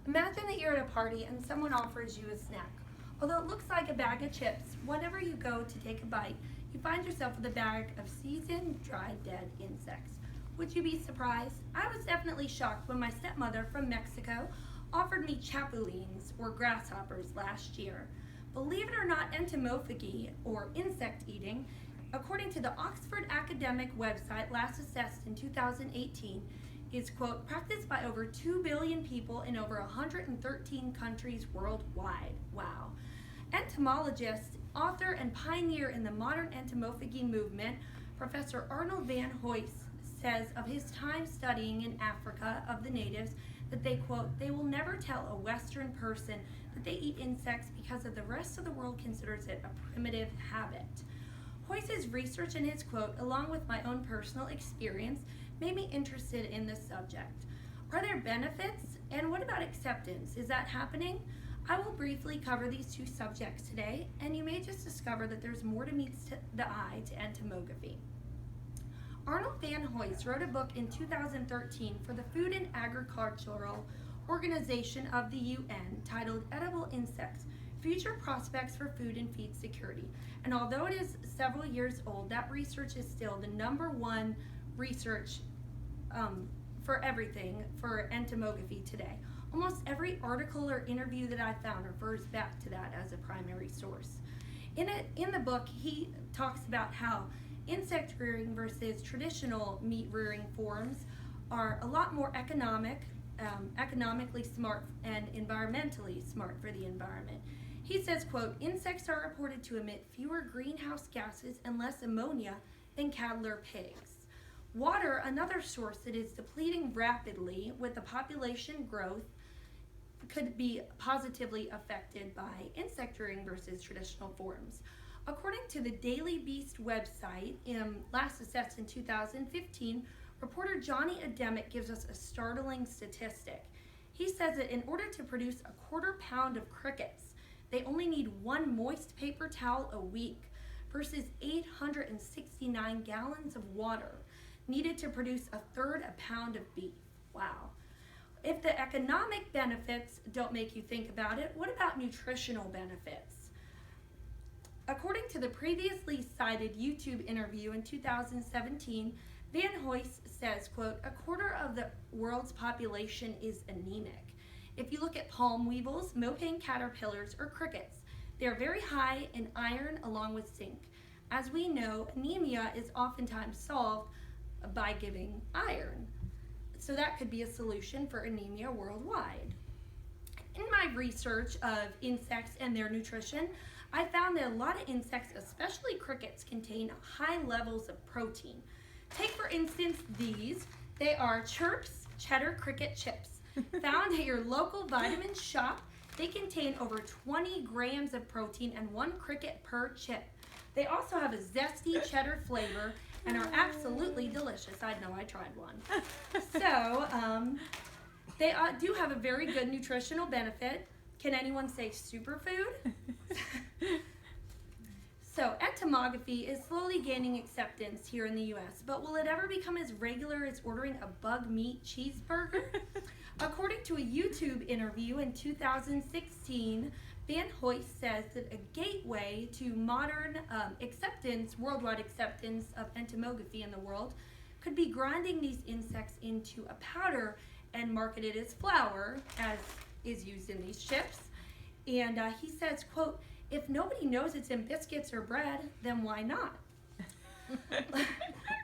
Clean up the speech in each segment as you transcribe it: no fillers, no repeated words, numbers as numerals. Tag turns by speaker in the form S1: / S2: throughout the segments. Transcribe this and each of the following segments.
S1: Imagine that you're at a party and someone offers you a snack. Although it looks like a bag of chips, whenever you go to take a bite, you find yourself with a bag of seasoned, dried, dead insects. Would you be surprised? I was definitely shocked when my stepmother from Mexico offered me chapulines, or grasshoppers, last year. Believe it or not, entomophagy, or insect eating, according to the Oxford academic website last assessed in 2018, is, quote, practiced by over 2 billion people in over 113 countries worldwide. Wow. Entomologist, author, and pioneer in the modern entomophagy movement, Professor Arnold van Hoyst says of his time studying in Africa of the natives that they, quote, they will never tell a Western person that they eat insects because of the rest of the world considers it a primitive habit. Hoyce's research and his quote, along with my own personal experience, made me interested in this subject. Are there benefits? And what about acceptance? Is that happening? I will briefly cover these two subjects today, and you may just discover that there's more to meet the eye to entomography. Arnold van Hoyst wrote a book in 2013 for the Food and Agricultural Organization of the UN titled Edible Insects, Future Prospects for Food and Feed Security. And although it is several years old, that research is still the #1 research for everything for entomography today. Almost every article or interview that I found refers back to that as a primary source. In the book, he talks about how insect rearing versus traditional meat rearing forms are a lot more economically smart and environmentally smart for the environment. He says, quote, insects are reported to emit fewer greenhouse gases and less ammonia than cattle or pigs. Water, another source that is depleting rapidly with the population growth, could be positively affected by insect rearing versus traditional forms. According to the Daily Beast website, last assessed in 2015, reporter Johnny Ademic gives us a startling statistic. He says that in order to produce a 1/4 pound of crickets, they only need 1 moist paper towel a week versus 869 gallons of water needed to produce 1/3 a pound of beef. Wow. If the economic benefits don't make you think about it, what about nutritional benefits? According to the previously cited YouTube interview in 2017, Van Hoyst says, quote, 1/4 of the world's population is anemic. If you look at palm weevils, mopane caterpillars, or crickets, they are very high in iron along with zinc. As we know, anemia is oftentimes solved by giving iron. So that could be a solution for anemia worldwide. In my research of insects and their nutrition, I found that a lot of insects, especially crickets, contain high levels of protein. Take for instance these. They are Chirps cheddar cricket chips. Found at your local vitamin shop, they contain over 20 grams of protein and 1 cricket per chip. They also have a zesty cheddar flavor and are absolutely delicious. I know, I tried one. So, they do have a very good nutritional benefit. Can anyone say superfood? So, entomography is slowly gaining acceptance here in the US, but will it ever become as regular as ordering a bug meat cheeseburger? According to a YouTube interview in 2016, Van Hoyst says that a gateway to modern acceptance, worldwide acceptance of entomography in the world, could be grinding these insects into a powder and marketed as flour, as is used in these chips. And he says, quote, if nobody knows it's in biscuits or bread, then why not?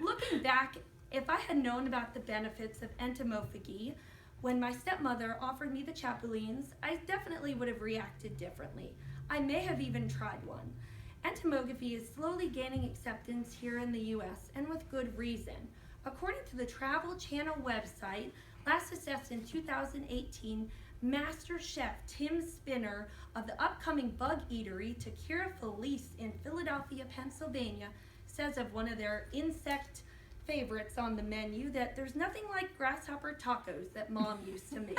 S1: Looking back, if I had known about the benefits of entomophagy when my stepmother offered me the chapulines, I definitely would have reacted differently. I may have even tried one. Entomography is slowly gaining acceptance here in the US, and with good reason. According to the Travel Channel website, last assessed in 2018, Master Chef Tim Spinner of the upcoming bug eatery Tequila Felice in Philadelphia, Pennsylvania, says of one of their insect favorites on the menu that there's nothing like grasshopper tacos that Mom used to make.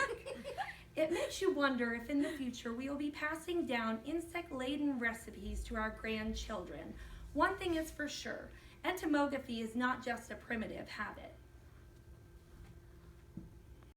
S1: It makes you wonder if in the future we will be passing down insect-laden recipes to our grandchildren. One thing is for sure, entomography is not just a primitive habit.